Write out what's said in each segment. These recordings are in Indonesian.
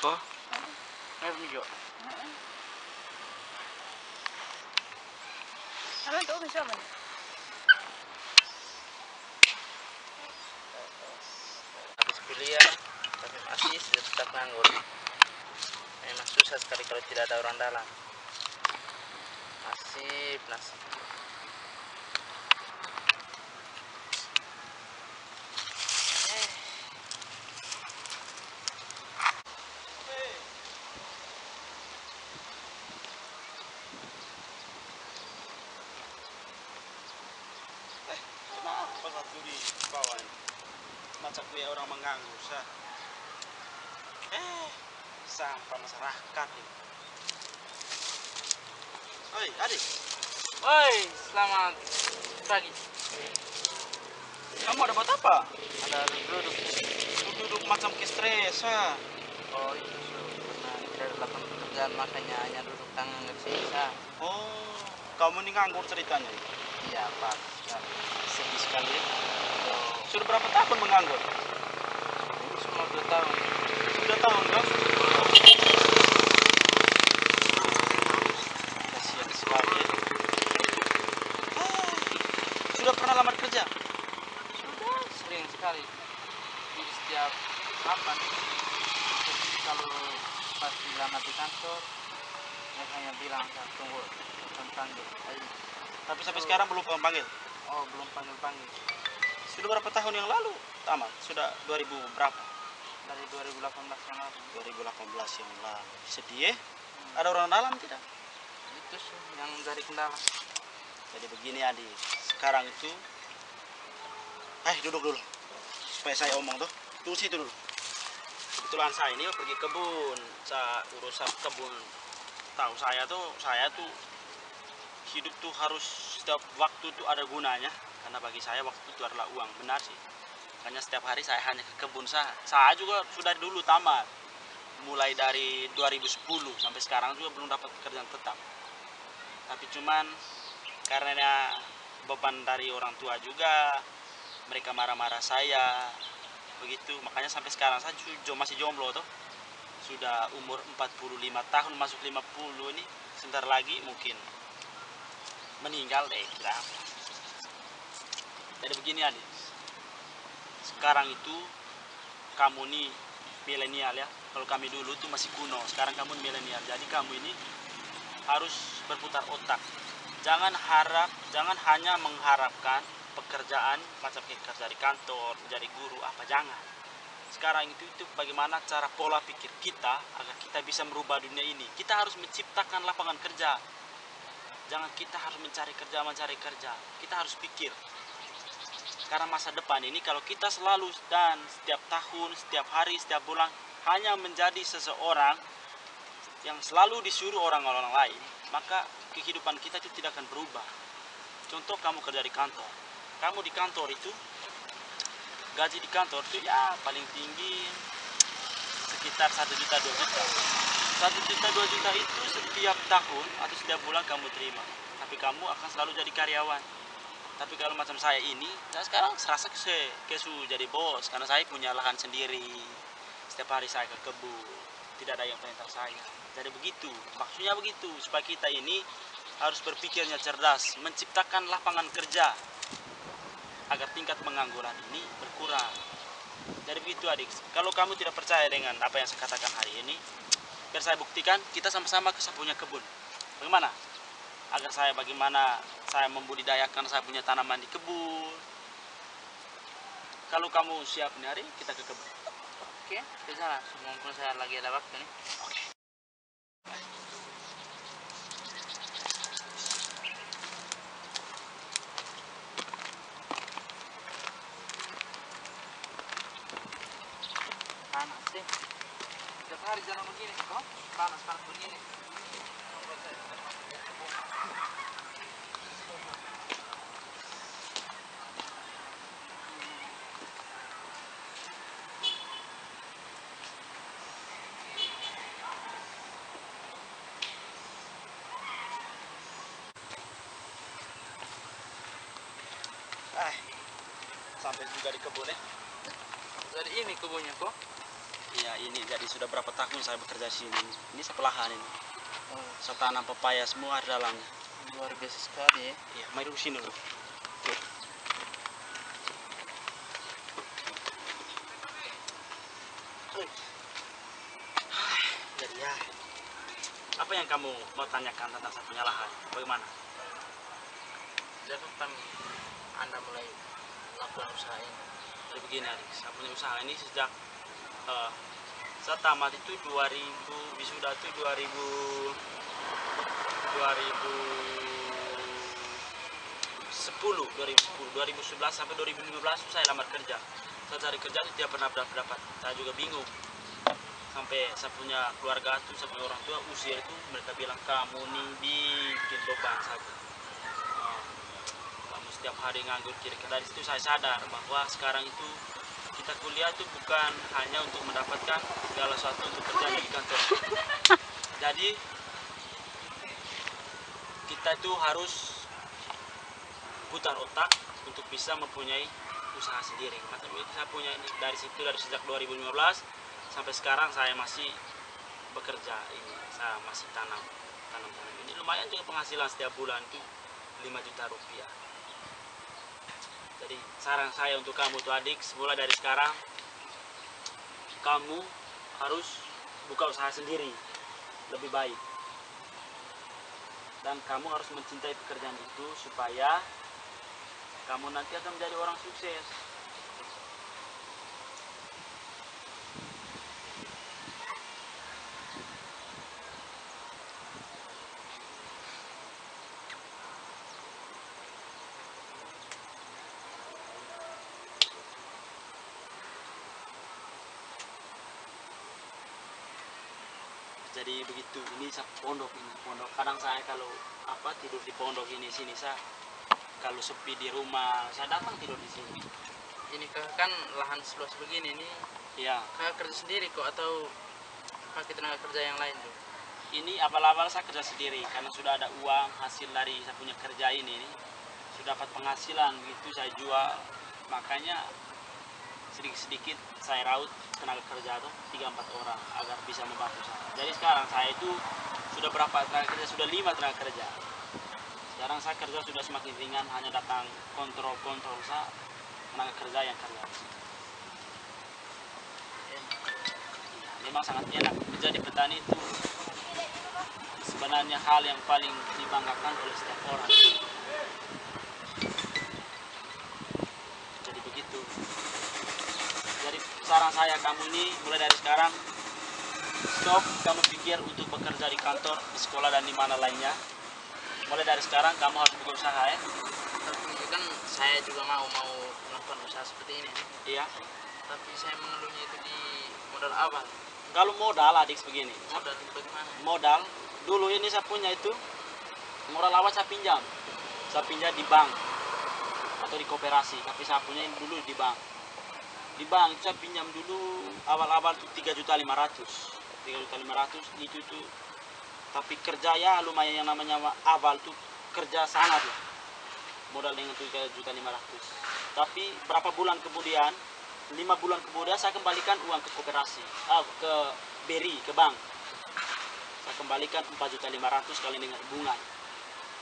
Ko? Meron jo. Ano to? Bisa man. Habis kuliah, tapi masih tetap nganggur. Memang susah sekali kalau tidak ada orang dalam. Nasib. Kenapa satu di bawah ini? Macam kayak orang mengganggu, sah. Sampah masyarakat ini. Oi, adik, Woi, selamat pagi. kamu ada buat apa? Ada duduk. Duduk macam ke stres, sah. Oh itu karena tidak ada lapangan pekerjaan makanya hanya duduk tangan nggak bisa. Oh, kamu ini nganggur ceritanya. Iya pak. Sedih sekali. Oh, Sudah berapa tahun menganggur? ini semua 2 tahun. Sudah tahun kan? Kasihan sekali. Sudah pernah lamar kerja? Sudah sering sekali. Di setiap kapan. Kalau pas dilamar di kantor, mereka hanya bilang tunggu panggil. Tapi sampai sekarang belum panggil. Oh belum panggil. Sudah berapa tahun yang lalu tamat? Sudah 2000 berapa? Dari 2018 yang lalu. 2018 yang lalu. Sedih ya? Ada orang dalam tidak? Itu sih yang dari kendala. Jadi begini adik, sekarang itu duduk dulu supaya saya omong tuh. Tunggu situ dulu. Kebetulan saya ini pergi kebun, saya urusan kebun. Tahu saya tuh hidup tuh harus setiap waktu tuh ada gunanya, karena bagi saya waktu itu adalah uang. Benar sih, makanya setiap hari saya hanya ke kebun. Saya juga sudah dulu tamat, mulai dari 2010 sampai sekarang juga belum dapat pekerjaan tetap. Tapi cuman karena beban dari orang tua juga, mereka marah-marah saya begitu, makanya sampai sekarang saya masih jomblo tuh. Sudah umur 45 tahun masuk 50 ini, sebentar lagi mungkin meninggal deh kira. Jadi begini adik, sekarang itu kamu nih milenial ya. Kalau kami dulu tuh masih kuno, sekarang kamu milenial. Jadi kamu ini harus berputar otak. Jangan hanya mengharapkan pekerjaan macam kerja di kantor, menjadi guru apa, jangan. Sekarang itu bagaimana cara pola pikir kita agar kita bisa merubah dunia ini. Kita harus menciptakan lapangan kerja. Jangan kita harus mencari kerja. Kita harus pikir. Karena masa depan ini kalau kita selalu dan setiap tahun, setiap hari, setiap bulan hanya menjadi seseorang yang selalu disuruh orang-orang lain, maka kehidupan kita itu tidak akan berubah. Contoh kamu kerja di kantor. Kamu di kantor itu, gaji di kantor itu ya paling tinggi sekitar 1 juta 2 juta. 1 juta 2 juta itu setiap tahun atau setiap bulan kamu terima. Tapi kamu akan selalu jadi karyawan. Tapi kalau macam saya ini, saya sekarang serasa kesu jadi bos karena saya punya lahan sendiri. Setiap hari saya ke kebun, tidak ada yang perintah saya. Jadi begitu, maksudnya begitu, supaya kita ini harus berpikirnya cerdas, menciptakan lapangan kerja agar tingkat pengangguran ini berkurang. Jadi begitu adik, kalau kamu tidak percaya dengan apa yang saya katakan hari ini, biar saya buktikan, kita sama-sama ke saya punya kebun. Bagaimana? Bagaimana saya membudidayakan saya punya tanaman di kebun. Kalau kamu siap nih hari, kita ke kebun. Oke, bisa lah. Mumpung saya lagi ada waktu nih. Oke. Panas sih. Setiap hari jalan begini kok. Panas begini. Sampai juga di kebun ya. Jadi ini kebunnya kok. Iya, ini jadi sudah berapa tahun saya bekerja di sini. Ini sebelahan ini. Oh, Saya tanam pepaya semua di dalamnya. luar biasa sekali ya. Iya, mari duduk sini dulu. Tuh. Jadi ya, apa yang kamu mau tanyakan tentang saya punya lahan? Bagaimana? Sejak kapan Anda mulai melakukan usaha ini? Jadi begini adik, saya punya usaha ini sejak saya tamat itu 2000, wisuda itu 2011 sampai 2015 itu saya lamar kerja. Saya cari kerja itu tidak pernah dapat. Saya juga bingung. Sampai saya punya keluarga itu, saya punya orang tua usia itu mereka bilang kamu nih bikin beban saja. Kamu setiap hari nganggur kira-kira. Dari situ saya sadar bahwa sekarang itu kita kuliah itu bukan hanya untuk mendapatkan segala sesuatu untuk kerja di kantor. Jadi kita itu harus putar otak untuk bisa mempunyai usaha sendiri. Makanya saya punya ini dari sejak 2015 sampai sekarang saya masih bekerja ini. Saya masih tanam. Ini lumayan juga penghasilan setiap bulan itu 5 juta rupiah. Jadi saran saya untuk kamu tuh adik, mulai dari sekarang kamu harus buka usaha sendiri lebih baik. Dan kamu harus mencintai pekerjaan itu supaya kamu nanti akan menjadi orang sukses. Jadi begitu, ini pondok ini pondok. Kadang saya kalau tidur di pondok ini sini saya kalau sepi di rumah saya datang tidur di sini. Ini kakak kan lahan seluas begini nih. Iya, Kakak kerja sendiri kok atau pakai tenaga kerja yang lain tuh? ini awal-awal saya kerja sendiri karena sudah ada uang hasil dari saya punya kerja ini sudah dapat penghasilan gitu saya jual, makanya sedikit-sedikit saya raut tenaga kerja tuh 3-4 orang agar bisa membantu saya. Jadi sekarang saya itu sudah berapa tenaga kerja? Sudah 5 tenaga kerja. Sekarang saya kerja sudah semakin ringan, hanya datang kontrol saya tenaga kerja yang kerja. Ya. Memang sangat enak menjadi petani itu sebenarnya hal yang paling dibanggakan oleh setiap orang. Jadi begitu. Jadi saran saya kamu ini mulai dari sekarang stop kamu pikir untuk bekerja di kantor, di sekolah dan di mana lainnya. Mulai dari sekarang kamu harus buka usaha ya. Tapi kan saya juga mau melakukan usaha seperti ini. Iya. Tapi saya mengeluhnya itu di modal awal. Kalau modal adik begini. Modal itu bagaimana? Modal dulu ini saya punya itu modal awal saya pinjam. Saya pinjam di bank atau di koperasi, tapi saya punya ini dulu di bank. Di bank saya pinjam dulu awal-awal tuh 3.500.000 itu tuh, tapi kerja ya lumayan, yang namanya awal tuh kerja sangat lah, modal dengan 3.500.000. Tapi berapa bulan kemudian, 5 bulan kemudian saya kembalikan uang ke koperasi, ke BRI, ke bank. Saya kembalikan 4.500.000 kali dengan bunga.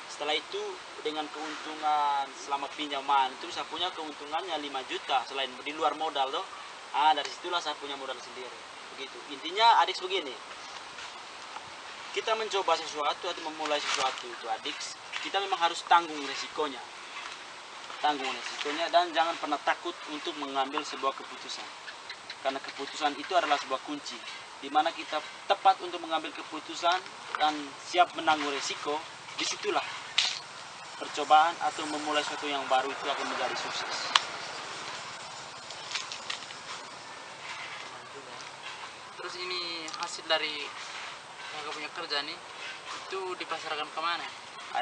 Setelah itu dengan keuntungan selama pinjaman itu saya punya keuntungannya 5 juta selain di luar modal tuh. Dari situlah saya punya modal sendiri. Begitu. Intinya adik begini. Kita mencoba sesuatu atau memulai sesuatu itu adik, kita memang harus tanggung resikonya. Tanggung resikonya dan jangan pernah takut untuk mengambil sebuah keputusan. Karena keputusan itu adalah sebuah kunci di mana kita tepat untuk mengambil keputusan dan siap menanggung resiko. Disitulah percobaan atau memulai sesuatu yang baru itu akan menjadi sukses. Terus ini hasil dari kakak punya kerja nih itu dipasarkan kemana?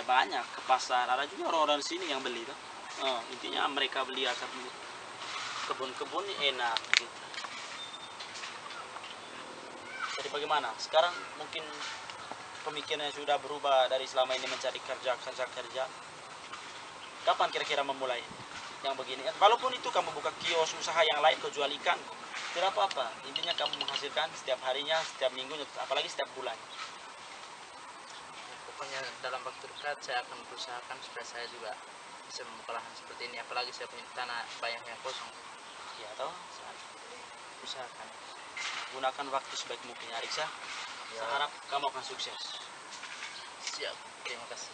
Banyak ke pasar, ada juga orang-orang sini yang beli tuh. Intinya mereka beli asal kebun-kebun enak gitu. Jadi bagaimana? Sekarang mungkin pemikirannya sudah berubah dari selama ini mencari kerja. Kapan kira-kira memulai yang begini? Walaupun itu kamu buka kios usaha yang lain, kau jual ikan, tidak apa-apa, intinya kamu menghasilkan setiap harinya, setiap minggunya, apalagi setiap bulan. Ya, pokoknya dalam waktu dekat saya akan berusahakan supaya saya juga bisa membuka lahan seperti ini, apalagi saya punya tanah banyak yang kosong. Ya toh, Usahakan. gunakan waktu sebaik mungkin ya Riksa. Ya. Saya harap kamu akan sukses. Siap, terima kasih.